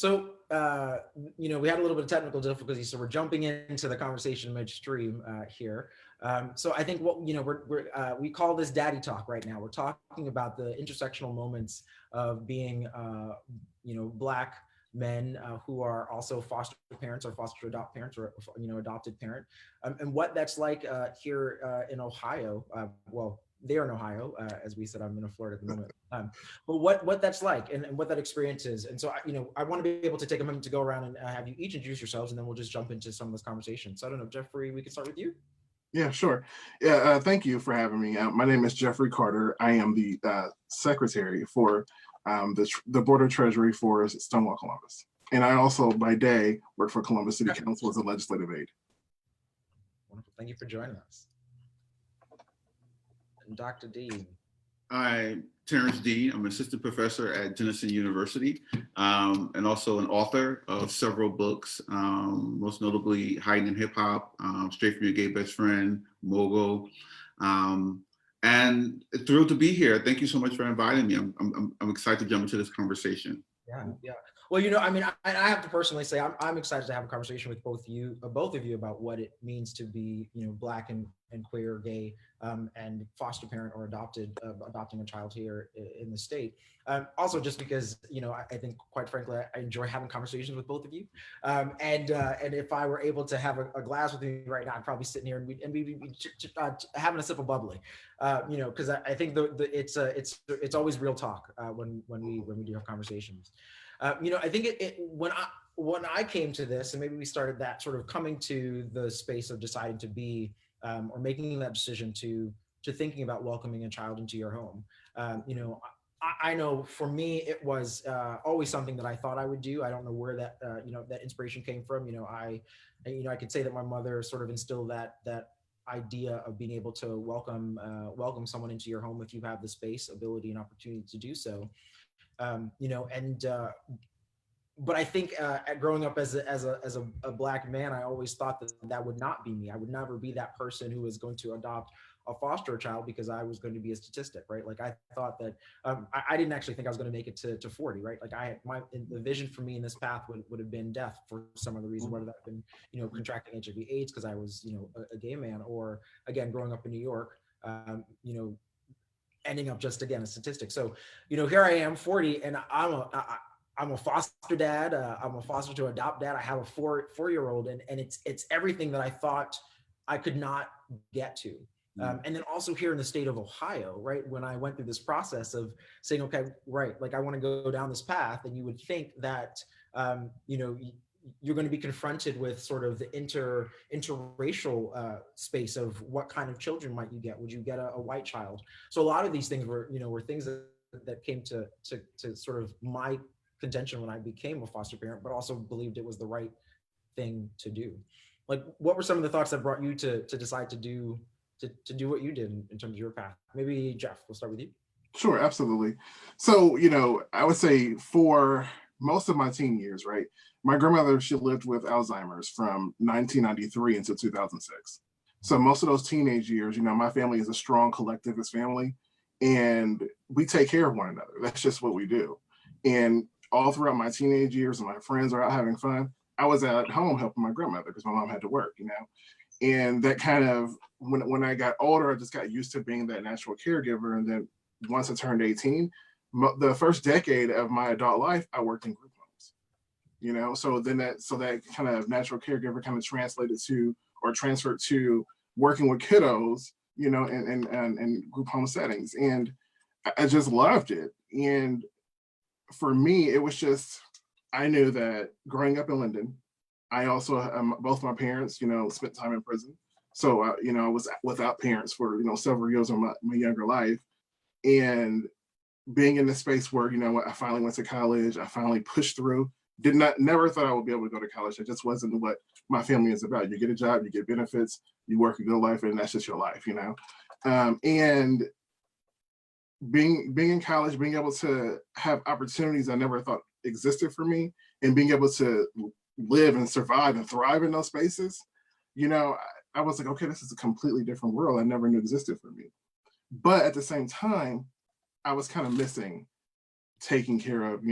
So, we had a little bit of technical difficulty, so we're jumping into the conversation midstream here. So I think we call this daddy talk right now. We're talking about the intersectional moments of being, Black men who are also foster parents or foster adopt parents or, adopted parent, and what that's like here in Ohio. Well, they're in Ohio, as we said. I'm in Florida at the moment. But what that's like and what that experience is. And so, I want to be able to take a moment to go around and have you each introduce yourselves, and then we'll just jump into some of this conversation. So I don't know, Jeffrey, we can start with you. Yeah, sure. Yeah, thank you for having me. My name is Jeffrey Carter. I am the secretary for the Board of Treasury for Stonewall, Columbus. And I also, by day, work for Columbus City Okay. Council as a legislative aide. Wonderful. Thank you for joining us. And Dr. Dean. I'm Terrance D. I'm an assistant professor at Denison University, and also an author of several books, most notably Hiding in Hip Hop, Straight from Your Gay Best Friend, Mogul, and thrilled to be here. Thank you so much for inviting me. I'm excited to jump into this conversation. Yeah, yeah. Well, I have to personally say I'm excited to have a conversation with both of you about what it means to be, Black and queer, gay, and foster parent or adopting a child here in the state. Also, just because I think, quite frankly, I enjoy having conversations with both of you. And if I were able to have a glass with you right now, I'd probably sitting here and we'd be having a sip of bubbly. Because I think it's always real talk when we do have conversations. I think when I came to this, and maybe we started that sort of coming to the space of deciding to be or making that decision to thinking about welcoming a child into your home. I know for me it was always something that I thought I would do. I don't know where that that inspiration came from. I could say that my mother sort of instilled that idea of being able to welcome someone into your home if you have the space, ability, and opportunity to do so. But I think growing up as a Black man, I always thought that would not be me. I would never be that person who was going to adopt a foster child because I was going to be a statistic, right? Like I thought that I didn't actually think I was going to make it to 40, right? Like the vision for me in this path would have been death for some other reason, whether that had been contracting HIV/AIDS because I was a gay man, or again growing up in New York, ending up just again a statistic. So here I am, 40, and I'm a foster dad. I'm a foster to adopt dad. I have a four-year-old, and it's everything that I thought I could not get to. And then also here in the state of Ohio, right? When I went through this process of saying, okay, right, like I want to go down this path, and you would think that, you're going to be confronted with sort of the interracial space of what kind of children might you get? Would you get a white child? So a lot of these things were things that came to sort of my contention when I became a foster parent, but also believed it was the right thing to do. Like, what were some of the thoughts that brought you to decide to do what you did in terms of your path? Maybe Jeff, we'll start with you. Sure, absolutely. So, I would say for most of my teen years, right, my grandmother, she lived with Alzheimer's from 1993 until 2006. So most of those teenage years, my family is a strong collectivist family, and we take care of one another. That's just what we do. And all throughout my teenage years, and my friends are out having fun, I was at home helping my grandmother because my mom had to work, and that kind of, when I got older, I just got used to being that natural caregiver. And then once I turned 18, the first decade of my adult life, I worked in group homes, so that kind of natural caregiver kind of translated to, or transferred to, working with kiddos, in group home settings. And I just loved it. And for me, it was just, I knew that growing up in Linden, I also, both my parents, spent time in prison. So, I was without parents for, several years of my younger life. And being in the space where, I finally went to college, I finally pushed through, never thought I would be able to go to college. It just wasn't what my family is about. You get a job, you get benefits, you work a good life, and that's just your life, and being in college, being able to have opportunities I never thought existed for me, and being able to live and survive and thrive in those spaces, I was like, okay, this is a completely different world I never knew existed for me. But at the same time, I was kind of missing taking care of,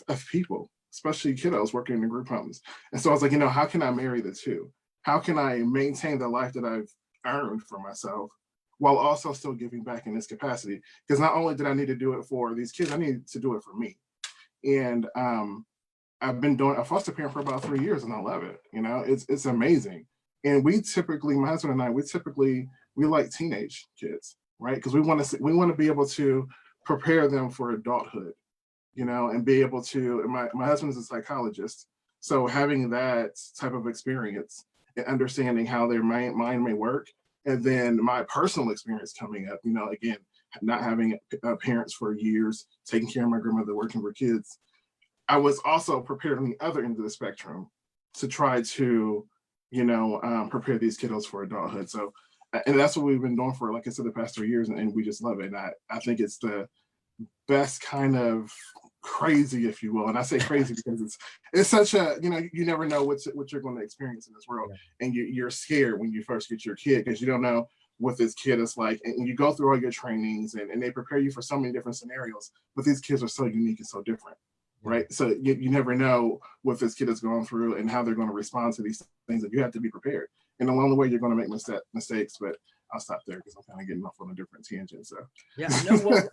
of people, especially kiddos working in the group homes. And so I was like, how can I marry the two? How can I maintain the life that I've earned for myself while also still giving back in this capacity? Because not only did I need to do it for these kids, I needed to do it for me. And I've been doing a foster parent for about 3 years, and I love it. It's amazing. And we typically, my husband and I, we like teenage kids, right? Because we want to be able to prepare them for adulthood, and be able to. And my husband is a psychologist, so having that type of experience and understanding how their mind may work, and then my personal experience coming up, again, not having parents for years, taking care of my grandmother, working for kids, I was also prepared on the other end of the spectrum to try to, prepare these kiddos for adulthood. So, and that's what we've been doing for, like I said, the past 3 years, and we just love it. And I think it's the best kind of crazy, if you will. And I say crazy because it's such a, you never know what you're going to experience in this world. Yeah. And you're scared when you first get your kid, because you don't know what this kid is like. And you go through all your trainings, and they prepare you for so many different scenarios, but these kids are so unique and so different. Right. So you never know what this kid is going through and how they're going to respond to these things, that you have to be prepared. And along the way, you're going to make mistakes, but I'll stop there because I'm kind of getting off on a different tangent. So yeah, no, well,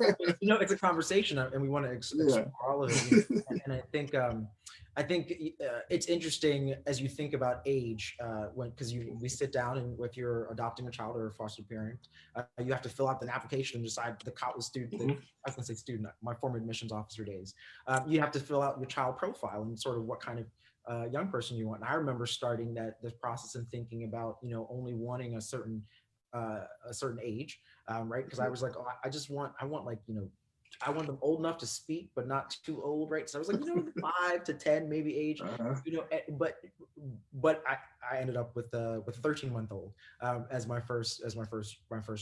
it's a conversation, and we want to explore all of it. And I think it's interesting as you think about age, because we sit down, and if you're adopting a child or a foster parent, you have to fill out an application and decide the college student. Mm-hmm. I was going to say student, my former admissions officer days. You have to fill out your child profile and sort of what kind of young person you want. And I remember starting this process and thinking about only wanting a certain age, right? Because I was like, I want them old enough to speak, but not too old, right? So I was like, 5 to 10 maybe age, but I ended up with a 13-month-old as my first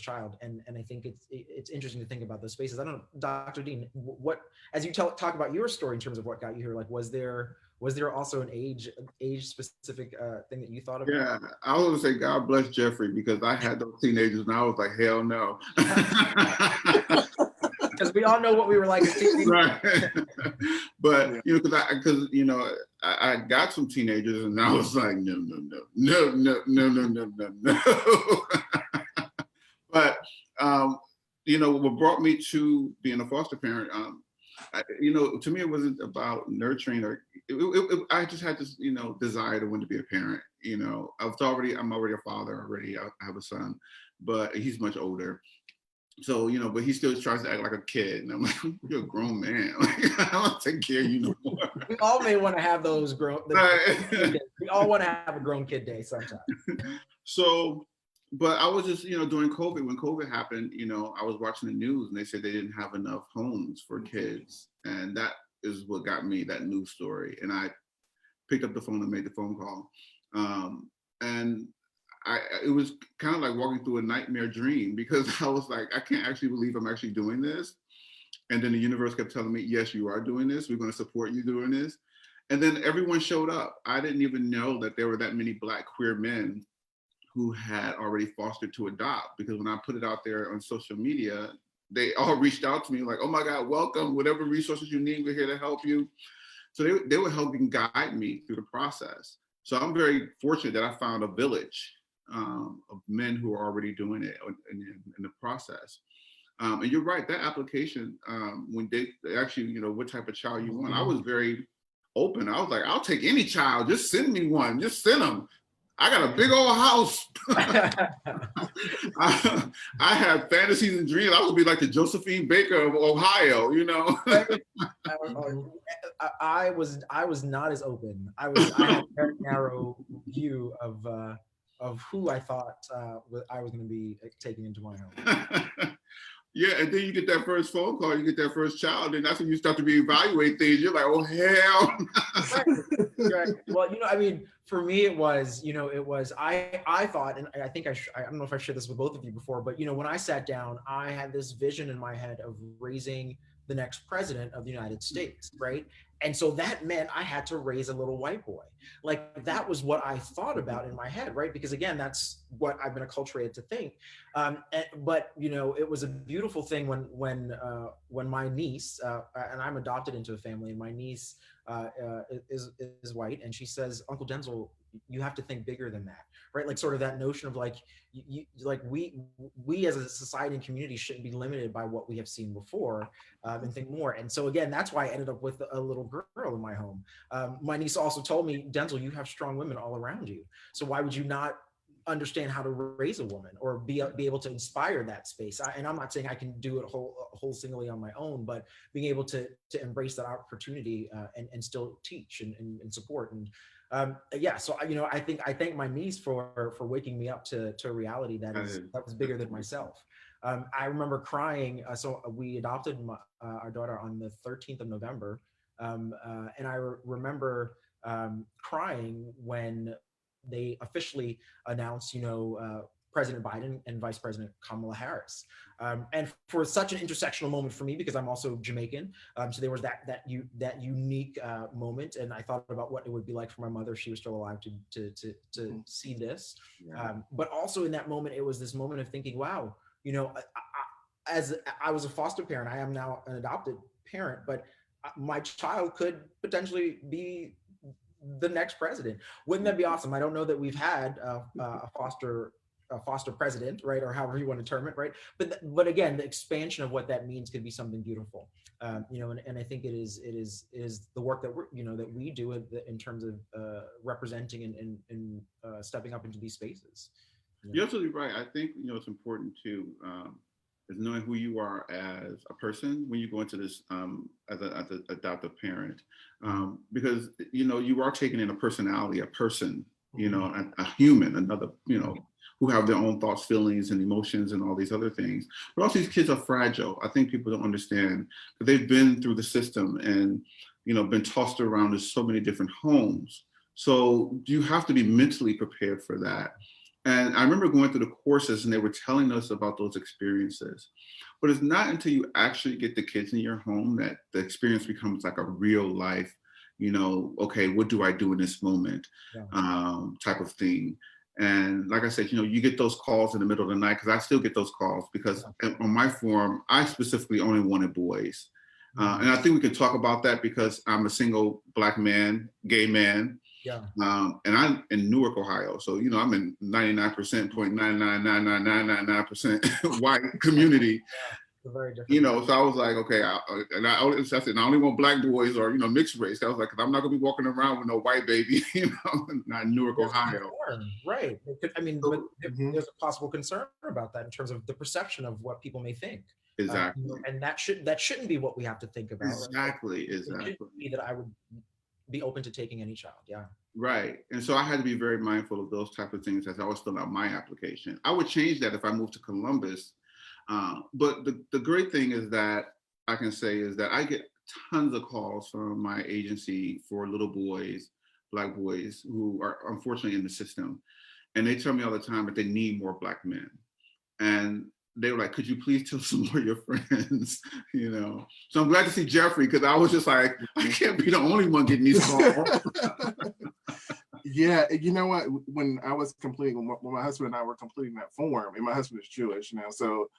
child, and I think it's interesting to think about those spaces. I don't know, Dr. Dean, what as you talk about your story in terms of what got you here, like was there also an age specific thing that you thought about? Yeah, I was gonna say God bless Jeffrey, because I had those teenagers and I was like, hell no. Because we all know what we were like as teenagers. Right. But because I got some teenagers and I was like, no. But what brought me to being a foster parent, to me, it wasn't about nurturing, or I just had this, desire to want to be a parent. I'm already a father already. I have a son, but he's much older. So, but he still tries to act like a kid. And I'm like, you're a grown man. Like, I don't take care of you no more. We all may want to have those we all want to have a grown kid day sometimes. So, but I was just, during COVID, when COVID happened, I was watching the news and they said they didn't have enough homes for kids. And that is what got me that news story. And I picked up the phone and made the phone call. And it was kind of like walking through a nightmare dream, because I was like, I can't actually believe I'm actually doing this. And then the universe kept telling me, yes, you are doing this. We're going to support you doing this. And then everyone showed up. I didn't even know that there were that many Black queer men who had already fostered to adopt, because when I put it out there on social media, they all reached out to me like, oh my God, welcome, whatever resources you need, we're here to help you. So they were helping guide me through the process. So I'm very fortunate that I found a village of men who are already doing it in the process. And you're right, that application, when they actually, what type of child you want, I was very open. I was like, I'll take any child, just send me one, just send them. I got a big old house. I have fantasies and dreams. I would be like the Josephine Baker of Ohio, I was not as open. I had a very narrow view of who I thought I was going to be taking into my home. Yeah, and then you get that first phone call, you get that first child, and that's when you start to reevaluate things. You're like, oh, hell. Right. Well, for me, it was, I thought, and I think I don't know if I've shared this with both of you before, but, when I sat down, I had this vision in my head of raising the next president of the United States, right? And so that meant I had to raise a little white boy. Like that was what I thought about in my head, right? Because again, that's what I've been acculturated to think. But you know, it was a beautiful thing when my niece, and I'm adopted into a family, and my niece is white, and she says, "Uncle Densil, you have to think bigger than that," right? Like sort of that notion of like, like we as a society and community shouldn't be limited by what we have seen before, and think more. And so again, that's why I ended up with a little girl in my home. My niece also told me, "Densil, you have strong women all around you. So why would you not understand how to raise a woman or be able to inspire that space?" And I'm not saying I can do it whole singly on my own, but being able to embrace that opportunity, and still teach and support. And yeah, so you know, I thank my niece for waking me up to a reality that was bigger than myself. I remember crying. So we adopted our daughter on the 13th of November, and I remember crying when they officially announced, you know, President Biden and Vice President Kamala Harris. And for such an intersectional moment for me, because I'm also Jamaican, so there was that unique moment, and I thought about what it would be like for my mother if she was still alive to see this. But also in that moment, it was this moment of thinking, wow, you know, as I was a foster parent, I am now an adopted parent, but my child could potentially be the next president. Wouldn't that be awesome? I don't know that we've had a foster president, right, or however you want to term it, right? But again, the expansion of what that means could be something beautiful, you know. And I think it is the work that that we do in terms of representing and stepping up into these spaces. You're absolutely right. I think it's important to is knowing who you are as a person when you go into this as an adoptive parent, because you are taking in a personality, a person, a human, another, who have their own thoughts, feelings, and emotions, and all these other things. But also, these kids are fragile. I think people don't understand that they've been through the system and been tossed around in so many different homes. So you have to be mentally prepared for that. And I remember going through the courses and they were telling us about those experiences. But it's not until you actually get the kids in your home that the experience becomes like a real life, okay, what do I do in this moment, type of thing. And like I said, you get those calls in the middle of the night, because I still get those calls, because on my form, I specifically only wanted boys. And I think we can talk about that because I'm a single Black man, gay man. Yeah. And I'm in Newark, Ohio. So, I'm in 99.9999999% white community. Yeah, very different. So I was like, okay, I said, I only want Black boys or, mixed race. I was like, 'cause I'm not gonna be walking around with no white baby, not in Newark, Ohio. Right. But there's a possible concern about that in terms of the perception of what people may think. Exactly. And that shouldn't be what we have to think about. Exactly. Right? It should be that I would be open to taking any child. Yeah. Right. And so I had to be very mindful of those type of things as I was filling out my application. I would change that if I moved to Columbus. But the great thing is that I can say is that I get tons of calls from my agency for little boys, Black boys who are unfortunately in the system. And they tell me all the time that they need more Black men. And they were like, could you please tell some more of your friends, So I'm glad to see Jeffery, because I was just like, I can't be the only one getting these calls. Yeah, you know what? When I was completing, when my husband and I were completing that form, and my husband is Jewish, so,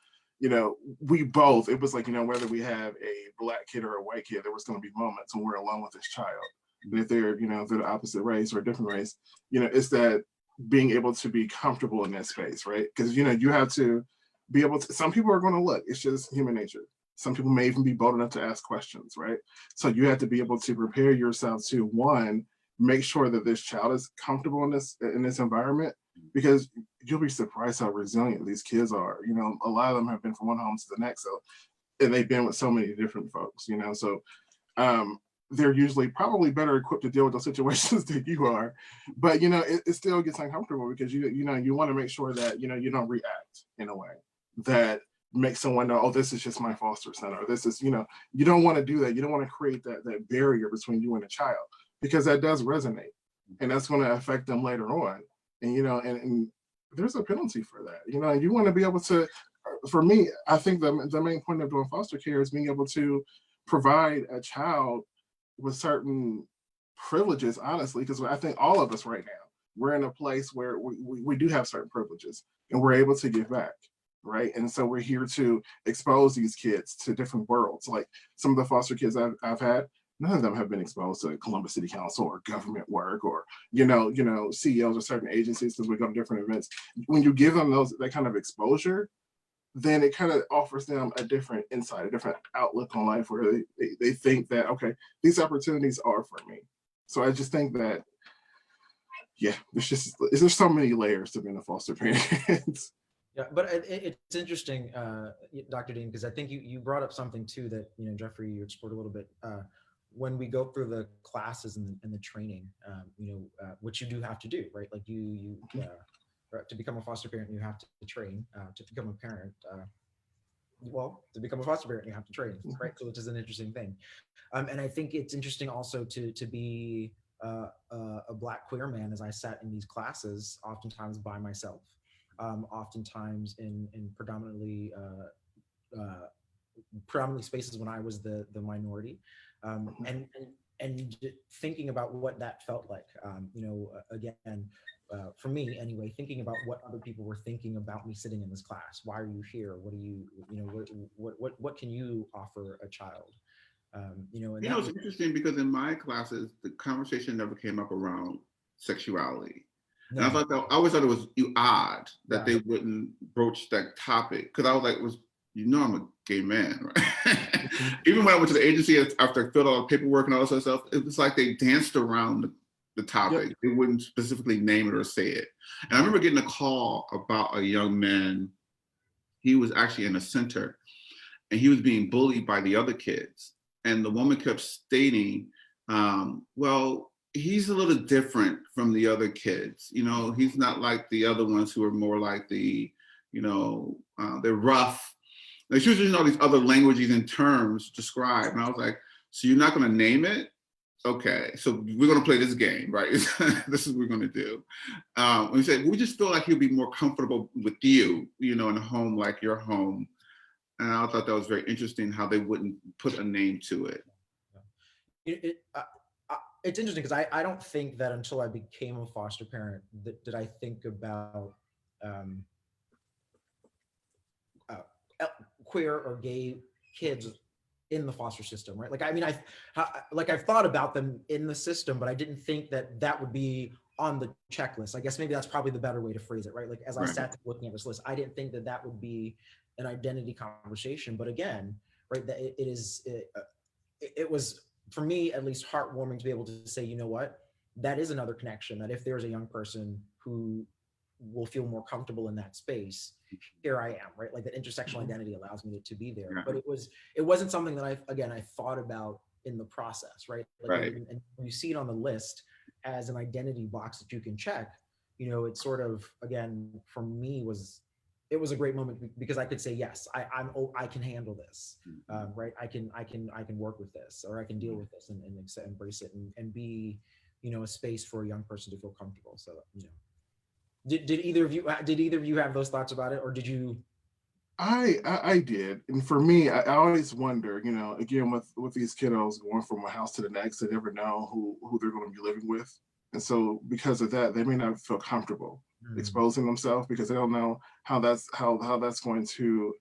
we both, it was like, whether we have a Black kid or a white kid, there was going to be moments when we're alone with this child. And if they're, if they're the opposite race or a different race, it's that being able to be comfortable in that space, right? Because, you have to be able to, some people are going to look, it's just human nature. Some people may even be bold enough to ask questions, right? So you have to be able to prepare yourself to, one, make sure that this child is comfortable in this environment, because you'll be surprised how resilient these kids are. A lot of them have been from one home to the next, and they've been with so many different folks, so they're usually probably better equipped to deal with those situations than you are. But it still gets uncomfortable, because you want to make sure that you don't react in a way that makes someone know, oh, this is just my foster son, or this is, you don't want to do that. You don't want to create that barrier between you and a child, because that does resonate, and that's going to affect them later on. And and there's a penalty for that. You want to be able to. For me, I think the main point of doing foster care is being able to provide a child with certain privileges, honestly, because I think all of us right now, we're in a place where we do have certain privileges and we're able to give back, right? And so we're here to expose these kids to different worlds. Like some of the foster kids I've had, none of them have been exposed to Columbus City Council or government work or, CEOs of certain agencies, because we go to different events. When you give them that kind of exposure, then it kind of offers them a different insight, a different outlook on life where they think that, okay, these opportunities are for me. So I just think that, yeah, there's so many layers to being a foster parent. Yeah, but it's interesting, Dr. Dean, because I think you brought up something too that, Jeffrey, you explored a little bit. When we go through the classes and the training, which you do have to do, right? Like to become a foster parent, you have to train. To become a parent, to become a foster parent, you have to train, right? So which is an interesting thing. And I think it's interesting also to be a Black queer man, as I sat in these classes, oftentimes by myself, oftentimes in predominantly spaces when I was the minority, and thinking about what that felt like, again, for me anyway, thinking about what other people were thinking about me sitting in this class. Why are you here? What do you, what can you offer a child? And it's interesting because in my classes, the conversation never came up around sexuality. No. And I always thought it was odd that they wouldn't broach that topic, because I was like, I'm a gay man, right? Even when I went to the agency after I filled out the paperwork and all this other stuff, it was like they danced around the topic. Yep. They wouldn't specifically name it or say it. And I remember getting a call about a young man. He was actually in a center and he was being bullied by the other kids. And the woman kept stating, he's a little different from the other kids. He's not like the other ones who are more like the, they're rough. Like she was using all these other languages and terms to describe. And I was like, so you're not going to name it? Okay, so we're going to play this game, right? This is what we're going to do. We said, we just feel like he'll be more comfortable with you, in a home like your home. And I thought that was very interesting how they wouldn't put a name to it. It's interesting because I don't think that until I became a foster parent did I think about queer or gay kids in the foster system, right? Like, I mean, I've thought about them in the system, but I didn't think that would be on the checklist. I guess maybe that's probably the better way to phrase it, right? Like, as I sat looking at this list, I didn't think that would be an identity conversation. But again, right, that it was, for me at least, heartwarming to be able to say, you know what, that is another connection, that if there's a young person who will feel more comfortable in that space, here I am, right? Like that intersectional identity allows me to be there. But it wasn't something that I thought about in the process, right? Like, and when you see it on the list as an identity box that you can check, it sort of, again, for me it was a great moment because I could say, yes, I can handle this, right? I can work with this, or I can deal with this and embrace it and be, a space for a young person to feel comfortable. So, Did either of you have those thoughts about it, or did you? I did, and for me, I always wonder, again with these kiddos going from one house to the next, they never know who they're going to be living with, and so because of that, they may not feel comfortable exposing themselves because they don't know how that's going to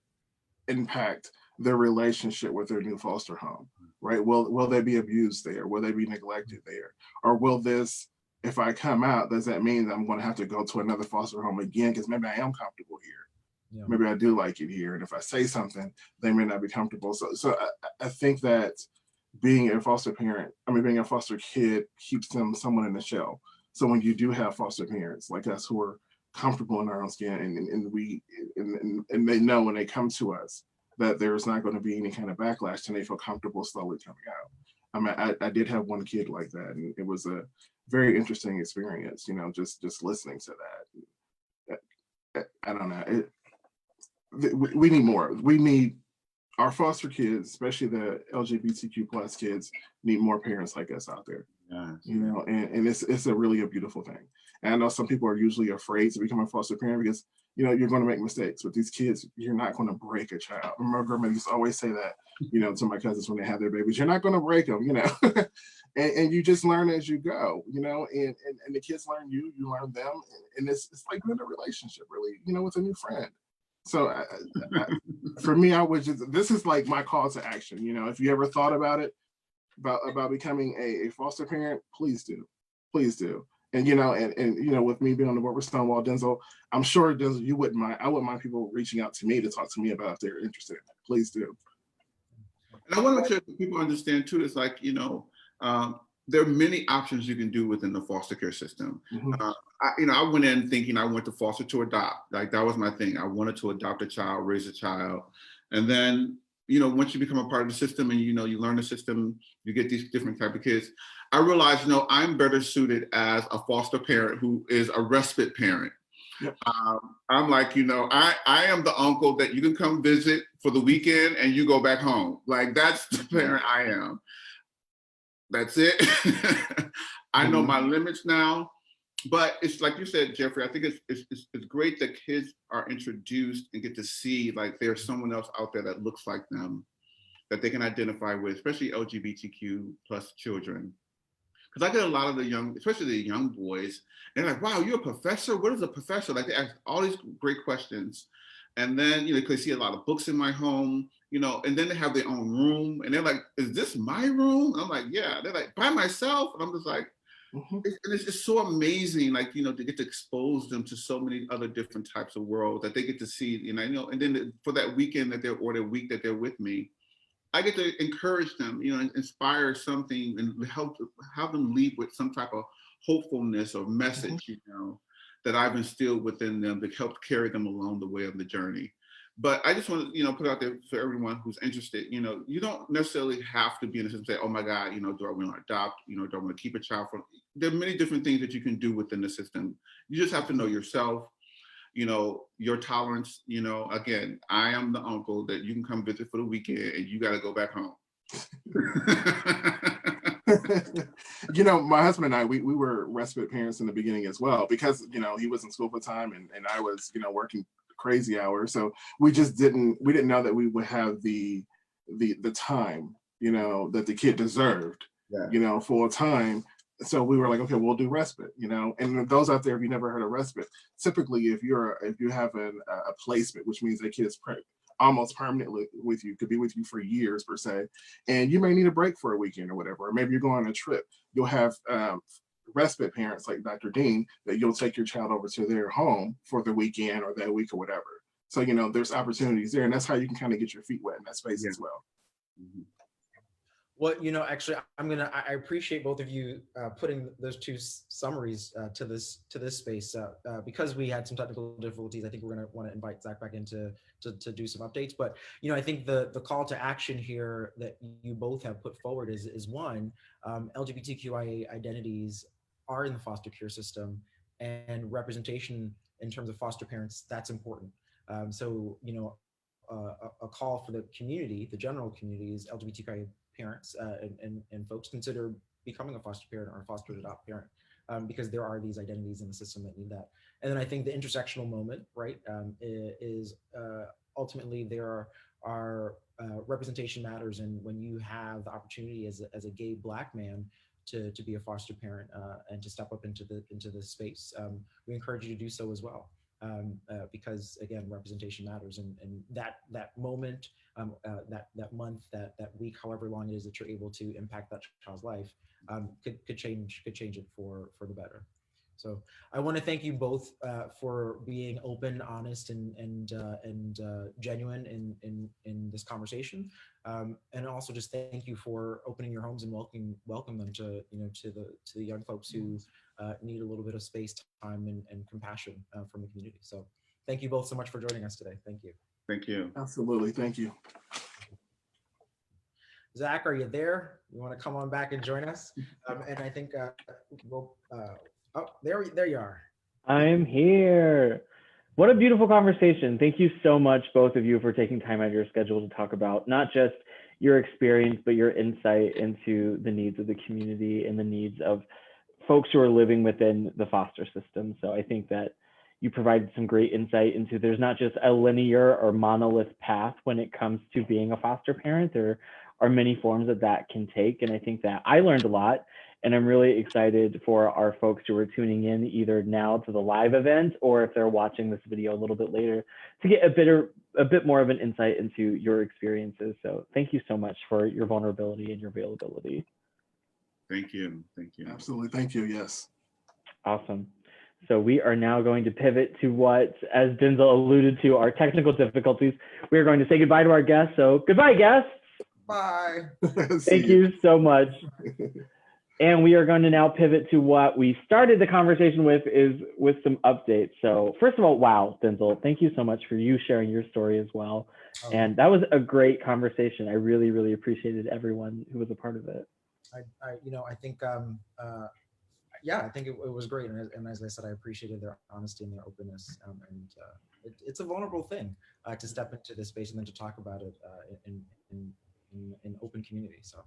impact their relationship with their new foster home, right? Will they be abused there? Will they be neglected there? Or will this, if I come out, does that mean that I'm going to have to go to another foster home again? Because maybe I am comfortable here. Yeah. Maybe I do like it here. And if I say something, they may not be comfortable. So I think that being a foster kid keeps them somewhat in the shell. So when you do have foster parents like us who are comfortable in our own skin and they know when they come to us that there's not going to be any kind of backlash and they feel comfortable slowly coming out. I mean, I did have one kid like that, and it was a very interesting experience, just listening to that. I don't know. We need more. We need our foster kids, especially the LGBTQ plus kids, need more parents like us out there. Yes. And it's a really a beautiful thing. And I know some people are usually afraid to become a foster parent because you're going to make mistakes with these kids. You're not going to break a child. My grandma used to always say that, to my cousins when they have their babies. You're not going to break them, and you just learn as you go, and the kids learn you learn them, and it's like building a relationship, really, with a new friend. So for me, this is like my call to action. If you ever thought about it, about becoming a foster parent, please do. And with me being on the board with Stonewall, Densil, I'm sure Densil, you wouldn't mind. I wouldn't mind people reaching out to me to talk to me about if they're interested in it. Please do. And I want to make sure that people understand too. It's like there are many options you can do within the foster care system. Mm-hmm. I went in thinking I went to foster to adopt. Like that was my thing. I wanted to adopt a child, raise a child, and then once you become a part of the system and you learn the system, you get these different type of kids. I realized I'm better suited as a foster parent who is a respite parent. Yep. I'm like, I am the uncle that you can come visit for the weekend and you go back home. Like that's the parent I am. That's it. I know my limits now, but it's like you said, Jeffrey, I think it's great that kids are introduced and get to see like there's someone else out there that looks like them, that they can identify with, especially LGBTQ plus children. Because I get a lot of especially the young boys, and they're like, wow, you're a professor? What is a professor? Like they ask all these great questions. And then, they see a lot of books in my home, and then they have their own room. And they're like, is this my room? And I'm like, yeah. They're like, by myself? And I'm just like, and it's just so amazing, like, to get to expose them to so many other different types of worlds that they get to see, and then for that weekend or the week that they're with me, I get to encourage them, inspire something and have them leave with some type of hopefulness or message, that I've instilled within them to help carry them along the way of the journey. But I just want to, put out there for everyone who's interested, you don't necessarily have to be in a system and say, oh my God, do I want to adopt, do I want to keep a child from, there are many different things that you can do within the system. You just have to know yourself, your tolerance, again, I am the uncle that you can come visit for the weekend and you got to go back home. My husband and I, we were respite parents in the beginning as well, because, he was in school full time and I was, working crazy hours. So we didn't know that we would have the time, that the kid deserved, full time. So we were like, okay, we'll do respite, and those out there, if you never heard of respite, typically if you have a placement, which means the kid is almost permanently with you, could be with you for years per se, and you may need a break for a weekend or whatever, or maybe you're going on a trip, you'll have respite parents like Dr. Dean that you'll take your child over to their home for the weekend or that week or whatever. So, there's opportunities there, and that's how you can kind of get your feet wet in that space as well. Mm-hmm. Well, actually, I appreciate both of you putting those two summaries to this space because we had some technical difficulties. I think we're going to want to invite Zach back in to do some updates. But, I think the call to action here that you both have put forward is one, LGBTQIA identities are in the foster care system, and representation in terms of foster parents, that's important. So, a call for the community, the general community, is LGBTQIA parents and folks consider becoming a foster parent or a foster adopt parent, because there are these identities in the system that need that. And then I think the intersectional moment, right, is ultimately there are representation matters, and when you have the opportunity as a gay Black man to be a foster parent and to step up into the space, we encourage you to do so as well. Because again, representation matters, and that moment, that month, that week, however long it is that you're able to impact that child's life, could change it for the better. So I want to thank you both for being open, honest, and genuine in this conversation, and also just thank you for opening your homes and welcome them to the young folks who need a little bit of space, time, and compassion from the community. So thank you both so much for joining us today. Thank you. Thank you. Absolutely. Thank you. Zach, are you there? You want to come on back and join us? And I think we'll. Oh, there you are. I'm here. What a beautiful conversation. Thank you so much, both of you, for taking time out of your schedule to talk about not just your experience, but your insight into the needs of the community and the needs of folks who are living within the foster system. So I think that, You provided some great insight into there's not just a linear or monolith path when it comes to being a foster parent. There are many forms that that can take. And I think that I learned a lot, and I'm really excited for our folks who are tuning in either now to the live event or if they're watching this video a little bit later to get a bit more of an insight into your experiences. So thank you so much for your vulnerability and your availability. Thank you. Thank you. Absolutely. Thank you. Yes. Awesome. So we are now going to pivot to what, as Densil alluded to, our technical difficulties. We are going to say goodbye to our guests. So goodbye, guests. Bye. Thank you so much. And we are going to now pivot to what we started the conversation with, is with some updates. So first of all, wow, Densil, thank you so much for you sharing your story as well. And that was a great conversation. I really, really appreciated everyone who was a part of it. I think yeah, I think it was great, and as I said, I appreciated their honesty and their openness, it's a vulnerable thing to step into this space and then to talk about it in open community. So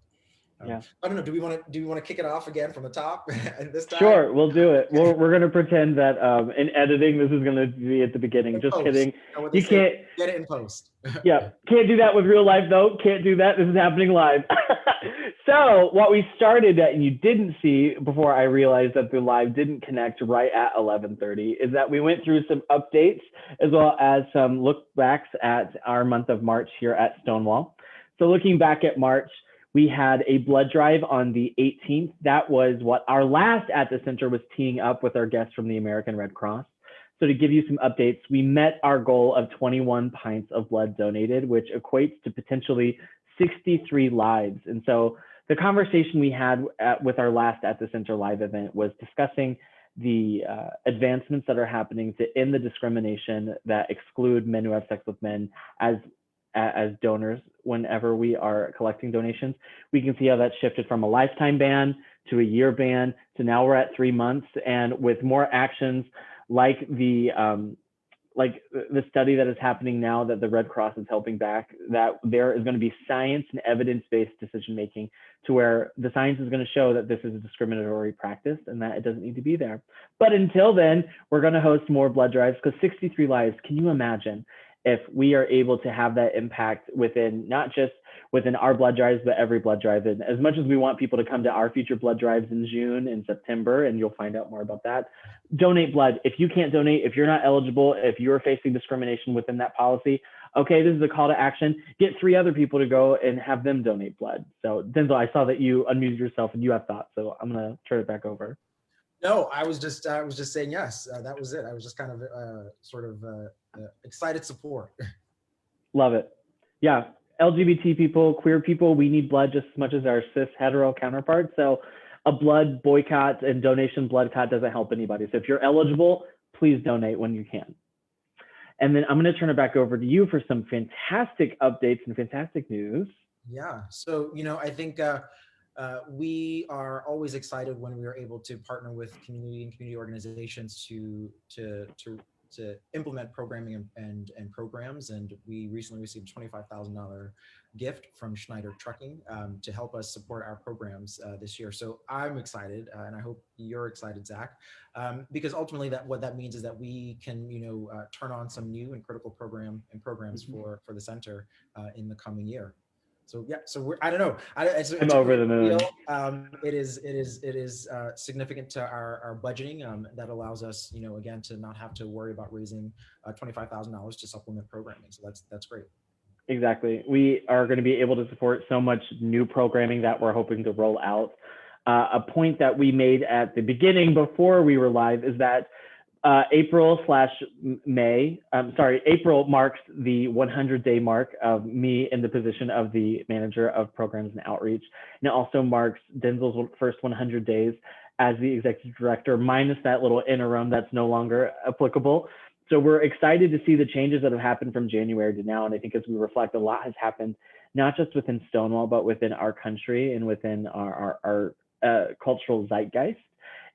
yeah, I don't know. Do we want to kick it off again from the top this time? Sure, we'll do it. We're going to pretend that in editing this is going to be at the beginning. Just kidding. You can't get it in post. Yeah, can't do that with real life though. Can't do that. This is happening live. So what we started at, and you didn't see before I realized that the live didn't connect right at 11:30, is that we went through some updates as well as some look backs at our month of March here at Stonewall. So looking back at March, we had a blood drive on the 18th. That was what our last at the center was teeing up with our guests from the American Red Cross. So to give you some updates, we met our goal of 21 pints of blood donated, which equates to potentially 63 lives. And so the conversation we had with our last at the center live event was discussing the advancements that are happening to end the discrimination that exclude men who have sex with men as donors whenever we are collecting donations. We can see how that shifted from a lifetime ban to a year ban to now we're at 3 months, and with more actions like the study that is happening now that the Red Cross is helping back, that there is going to be science and evidence-based decision making to where the science is going to show that this is a discriminatory practice and that it doesn't need to be there. But until then, we're going to host more blood drives, because 63 lives, can you imagine if we are able to have that impact within, not just within our blood drives, but every blood drive? And as much as we want people to come to our future blood drives in June and September, and you'll find out more about that, donate blood. If you can't donate, if you're not eligible, if you're facing discrimination within that policy, okay, this is a call to action. Get 3 other people to go and have them donate blood. So Densil, I saw that you unmuted yourself and you have thoughts, so I'm gonna turn it back over. No, I was just saying yes. That was it. I was just kind of excited support. Love it. Yeah, LGBT people, queer people, we need blood just as much as our cis hetero counterparts. So a blood boycott and donation boycott doesn't help anybody. So if you're eligible, please donate when you can. And then I'm going to turn it back over to you for some fantastic updates and fantastic news. Yeah. So, I think we are always excited when we are able to partner with community organizations to implement programming and programs. And we recently received a $25,000 gift from Schneider Trucking to help us support our programs this year. So I'm excited, and I hope you're excited, Zach, because ultimately what that means is that we can, turn on some new and critical programs for the center in the coming year. So yeah, so I don't know. It's I'm over the moon. It is significant to our budgeting that allows us, again, to not have to worry about raising $25,000 to supplement programming. So that's great. Exactly. We are going to be able to support so much new programming that we're hoping to roll out. A point that we made at the beginning before we were live is that April marks the 100-day mark of me in the position of the manager of programs and outreach. And it also marks Densil's first 100 days as the executive director, minus that little interim that's no longer applicable. So we're excited to see the changes that have happened from January to now. And I think as we reflect, a lot has happened, not just within Stonewall, but within our country and within our cultural zeitgeist.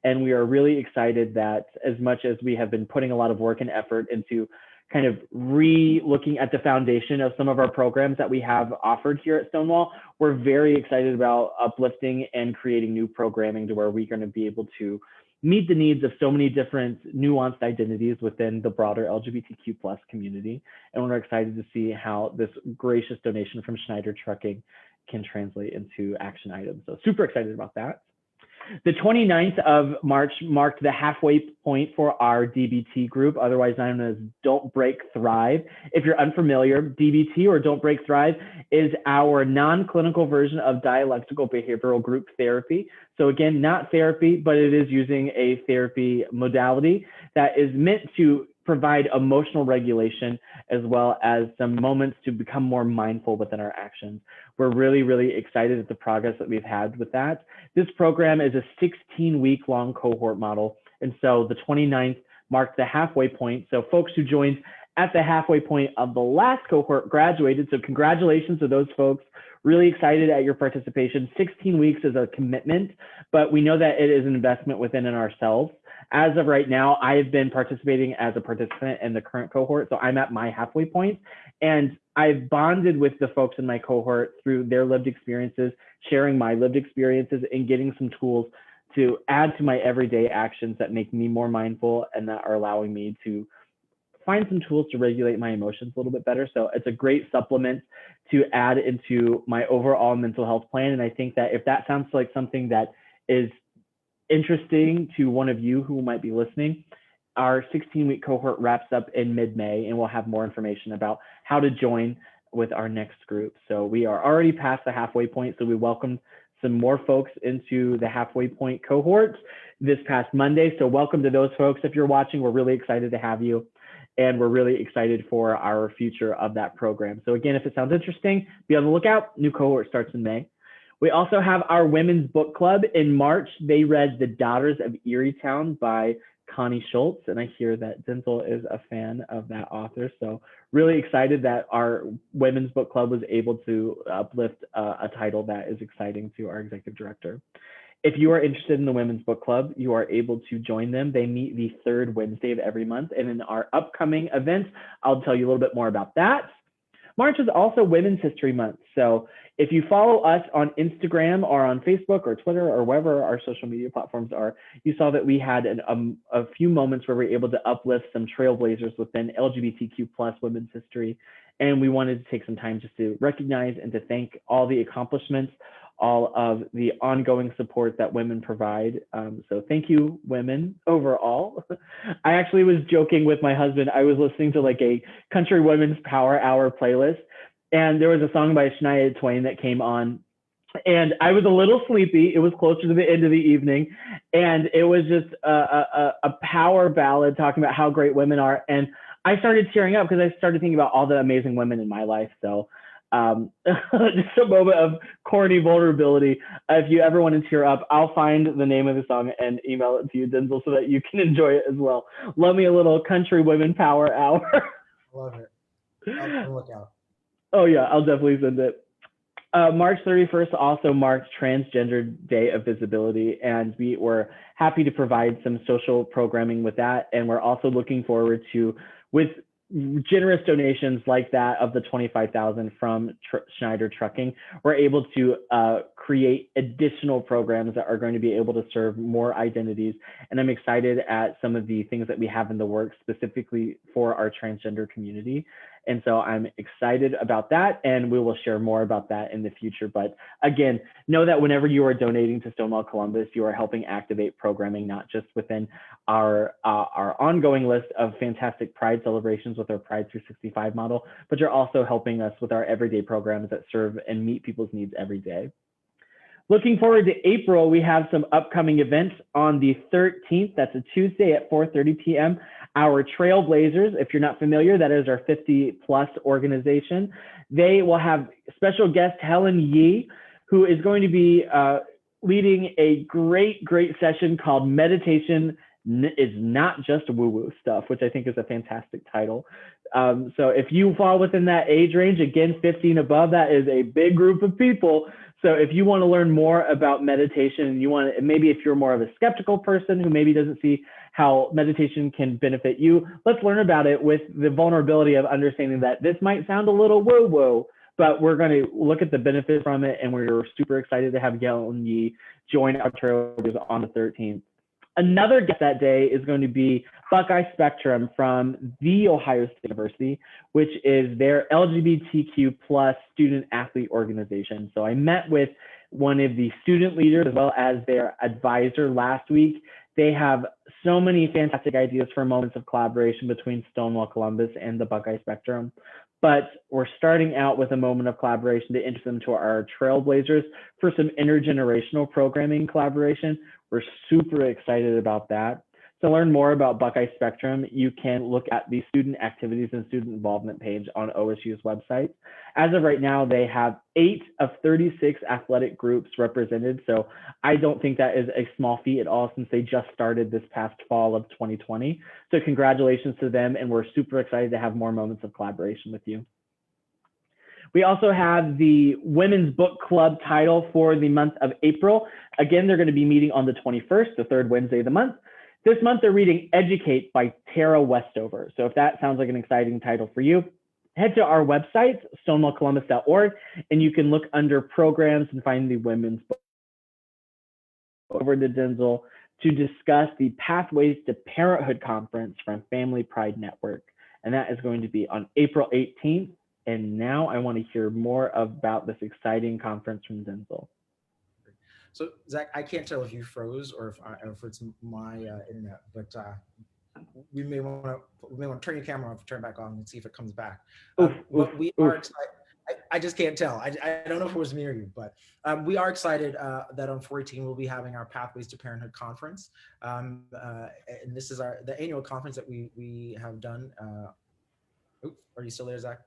And we are really excited that as much as we have been putting a lot of work and effort into kind of re-looking at the foundation of some of our programs that we have offered here at Stonewall, we're very excited about uplifting and creating new programming to where we're going to be able to meet the needs of so many different nuanced identities within the broader LGBTQ plus community. And we're excited to see how this gracious donation from Schneider Trucking can translate into action items. So super excited about that. The 29th of March marked the halfway point for our DBT group, otherwise known as Don't Break Thrive. If you're unfamiliar, DBT, or Don't Break Thrive, is our non-clinical version of dialectical behavioral group therapy. So again, not therapy, but it is using a therapy modality that is meant to provide emotional regulation as well as some moments to become more mindful within our actions. We're really, really excited at the progress that we've had with that. This program is a 16-week long cohort model. And so the 29th marked the halfway point. So folks who joined at the halfway point of the last cohort graduated. So congratulations to those folks. Really excited at your participation. 16 weeks is a commitment, but we know that it is an investment within and ourselves. As of right now, I have been participating as a participant in the current cohort. So I'm at my halfway point, and I've bonded with the folks in my cohort through their lived experiences, sharing my lived experiences, and getting some tools to add to my everyday actions that make me more mindful and that are allowing me to find some tools to regulate my emotions a little bit better. So it's a great supplement to add into my overall mental health plan. And I think that if that sounds like something that is interesting to one of you who might be listening, our 16-week cohort wraps up in mid-May, and we'll have more information about how to join with our next group. So we are already past the halfway point, so we welcomed some more folks into the halfway point cohort this past Monday. So welcome to those folks. If you're watching, we're really excited to have you, and we're really excited for our future of that program. So again, if it sounds interesting, be on the lookout. New cohort starts in May. We also have our women's book club. In March, they read The Daughters of Eerietown by Connie Schultz, and I hear that Densil is a fan of that author. So really excited that our women's book club was able to uplift a title that is exciting to our executive director. If you are interested in the women's book club, you are able to join them. They meet the third Wednesday of every month. And in our upcoming events, I'll tell you a little bit more about that. March is also Women's History Month. So if you follow us on Instagram or on Facebook or Twitter or wherever our social media platforms are, you saw that we had a few moments where we were able to uplift some trailblazers within LGBTQ plus women's history. And we wanted to take some time just to recognize and to thank all the accomplishments, all of the ongoing support that women provide. So thank you, women, overall. I actually was joking with my husband. I was listening to like a Country Women's Power Hour playlist, and there was a song by Shania Twain that came on, and I was a little sleepy. It was closer to the end of the evening, and it was just a power ballad talking about how great women are. And I started tearing up because I started thinking about all the amazing women in my life. So just a moment of corny vulnerability. If you ever want to tear up, I'll find the name of the song and email it to you, Densil, so that you can enjoy it as well. Love me a little Country Women Power Hour. Love it. I'll be on the lookout. Oh yeah, I'll definitely send it. March 31st also marks Transgender Day of Visibility, and we were happy to provide some social programming with that. And we're also looking forward to, with generous donations like that of the $25,000 from Schneider Trucking, we're able to create additional programs that are going to be able to serve more identities. And I'm excited at some of the things that we have in the works specifically for our transgender community. And so I'm excited about that, and we will share more about that in the future. But again, know that whenever you are donating to Stonewall Columbus, you are helping activate programming, not just within our ongoing list of fantastic Pride celebrations with our Pride 365 model, but you're also helping us with our everyday programs that serve and meet people's needs every day. Looking forward to April, we have some upcoming events on the 13th. That's a Tuesday at 4:30 p.m. Our Trailblazers, if you're not familiar, that is our 50+ organization. They will have special guest Helen Yee, who is going to be leading a great session called Meditation is Not Just Woo-Woo Stuff, which I think is a fantastic title. So if you fall within that age range, again, 15 above, that is a big group of people. So if you want to learn more about meditation, and you want to, maybe if you're more of a skeptical person who maybe doesn't see how meditation can benefit you, let's learn about it with the vulnerability of understanding that this might sound a little woo-woo, but we're going to look at the benefits from it. And we're super excited to have Helen Yee join our Trailblazers on the 13th. Another guest that day is going to be Buckeye Spectrum from The Ohio State University, which is their LGBTQ plus student athlete organization. So I met with one of the student leaders as well as their advisor last week. They have so many fantastic ideas for moments of collaboration between Stonewall Columbus and the Buckeye Spectrum. But we're starting out with a moment of collaboration to introduce them to our Trailblazers for some intergenerational programming collaboration. We're super excited about that. To learn more about Buckeye Spectrum, you can look at the student activities and student involvement page on OSU's website. As of right now, they have 8 of 36 athletic groups represented. So I don't think that is a small feat at all since they just started this past fall of 2020. So congratulations to them, and we're super excited to have more moments of collaboration with you. We also have the Women's Book Club title for the month of April. Again, they're going to be meeting on the 21st, the third Wednesday of the month. This month, they're reading Educate by Tara Westover. So if that sounds like an exciting title for you, head to our website, stonewallcolumbus.org, and you can look under programs and find the Women's Book. Over to Densil to discuss the Pathways to Parenthood conference from Family Pride Network. And that is going to be on April 18th. And now I want to hear more about this exciting conference from Densil. So Zach, I can't tell if you froze or if it's my internet, but we may want to turn your camera off, turn it back on, and see if it comes back. But we are excited. I just can't tell. I don't know if it was me or you, but we are excited that on 4/18 we'll be having our Pathways to Parenthood conference, and this is the annual conference that we have done. Are you still there, Zach?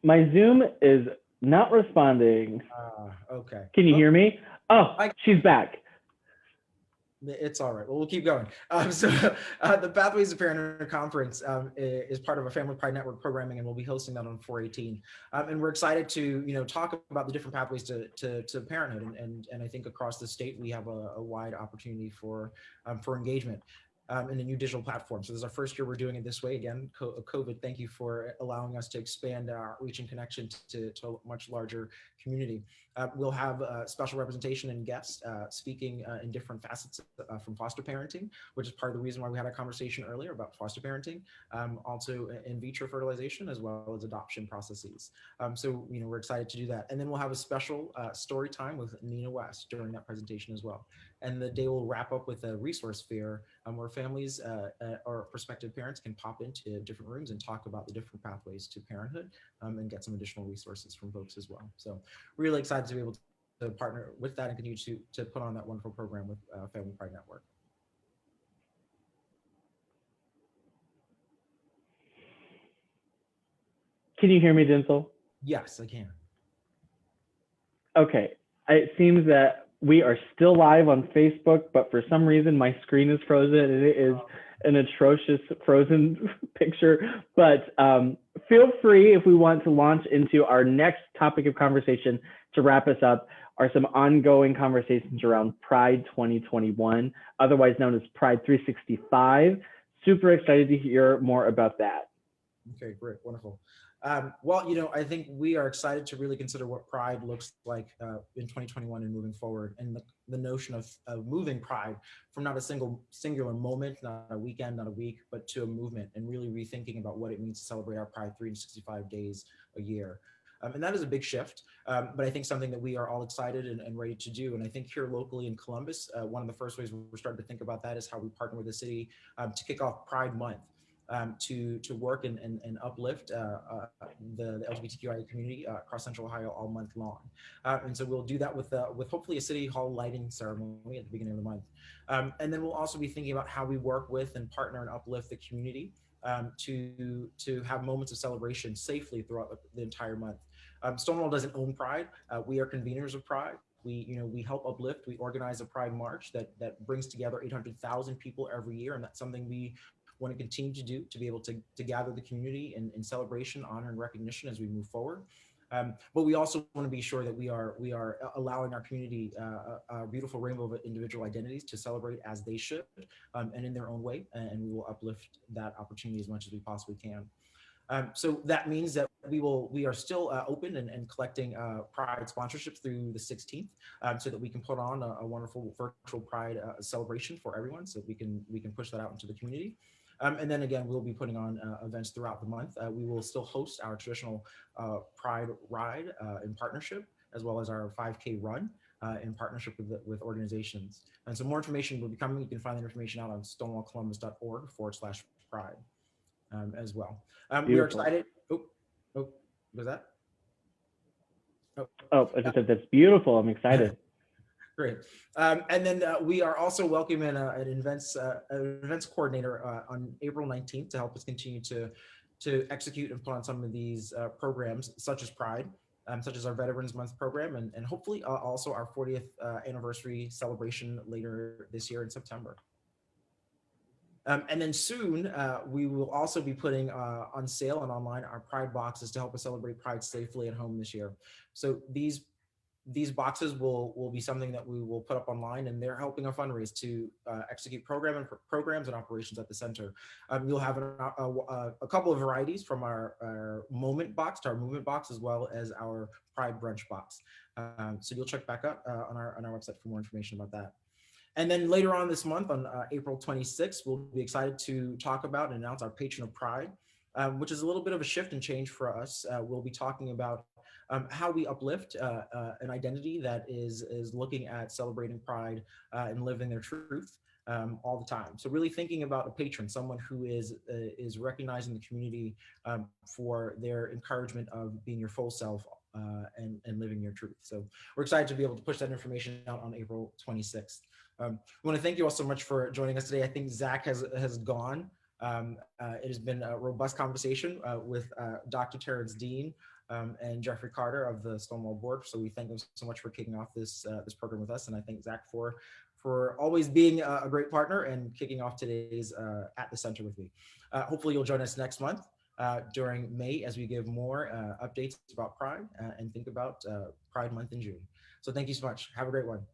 My Zoom is not responding. Okay. Can you hear me? Oh, she's back. It's all right. Well, we'll keep going. So the Pathways to Parenthood Conference is part of a Family Pride Network programming, and we'll be hosting that on 4/18. And we're excited to talk about the different pathways to parenthood, and I think across the state we have a wide opportunity for engagement. In a new digital platform. So this is our first year we're doing it this way. Again, COVID, thank you for allowing us to expand our reach and connection to a much larger community. We'll have special representation and guests speaking in different facets from foster parenting, which is part of the reason why we had a conversation earlier about foster parenting, also in vitro fertilization, as well as adoption processes. So we're excited to do that. And then we'll have a special story time with Nina West during that presentation as well. And the day will wrap up with a resource fair where families or prospective parents can pop into different rooms and talk about the different pathways to parenthood and get some additional resources from folks as well. So really excited to be able to partner with that and continue to put on that wonderful program with Family Pride Network. Can you hear me, Densil? Yes, I can. Okay. It seems that we are still live on Facebook, but for some reason my screen is frozen and it is an atrocious frozen picture. But feel free, if we want to launch into our next topic of conversation to wrap us up, are some ongoing conversations around Pride 2021, otherwise known as Pride 365. Super excited to hear more about that. Okay, great, wonderful. Well, I think we are excited to really consider what Pride looks like in 2021 and moving forward, and the notion of moving Pride from not a singular moment, not a weekend, not a week, but to a movement, and really rethinking about what it means to celebrate our Pride 365 days a year. And that is a big shift, but I think something that we are all excited and ready to do. And I think here locally in Columbus, one of the first ways we're starting to think about that is how we partner with the city to kick off Pride Month. To work and uplift the LGBTQIA community across Central Ohio all month long, and so we'll do that with hopefully a city hall lighting ceremony at the beginning of the month, and then we'll also be thinking about how we work with and partner and uplift the community to have moments of celebration safely throughout the entire month. Stonewall doesn't own Pride; we are conveners of Pride. We help uplift. We organize a Pride March that brings together 800,000 people every year, and that's something we want to continue to do to be able to gather the community in celebration, honor, and recognition as we move forward. But we also want to be sure that we are allowing our community a beautiful rainbow of individual identities to celebrate as they should and in their own way, and we will uplift that opportunity as much as we possibly can. So that means that we are still open and collecting Pride sponsorships through the 16th, so that we can put on a wonderful virtual Pride celebration for everyone, so we can push that out into the community. And then again, we'll be putting on events throughout the month. We will still host our traditional Pride ride in partnership, as well as our 5K run in partnership with organizations. And so more information will be coming. You can find that information out on stonewallcolumbus.org/pride as well. We are excited. Oh, was that? Oh, I just said that's beautiful. I'm excited. Great. And then we are also welcoming an events coordinator on April 19th to help us continue to execute and put on some of these programs, such as Pride, such as our Veterans Month program, and hopefully also our 40th anniversary celebration later this year in September. And then soon, we will also be putting on sale and online our Pride boxes to help us celebrate Pride safely at home this year. So these boxes will be something that we will put up online, and they're helping a fundraise to execute programs and operations at the center. You'll have a couple of varieties from our moment box to our movement box, as well as our Pride brunch box. So you'll check back up on our website for more information about that. And then later on this month, on April 26th, we'll be excited to talk about and announce our Patron of Pride, which is a little bit of a shift and change for us. We'll be talking about how we uplift an identity that is looking at celebrating Pride and living their truth all the time. So really thinking about a patron, someone who is recognizing the community for their encouragement of being your full self and living your truth. So we're excited to be able to push that information out on April 26th. I want to thank you all so much for joining us today. I think Zach has gone. It has been a robust conversation with Dr. Terrance Dean and Jeffrey Carter of the Stonewall board. So we thank them so much for kicking off this program with us. And I thank Zach for always being a great partner and kicking off today's At the Center with me. Hopefully you'll join us next month during May as we give more updates about Pride and think about Pride Month in June. So thank you so much. Have a great one.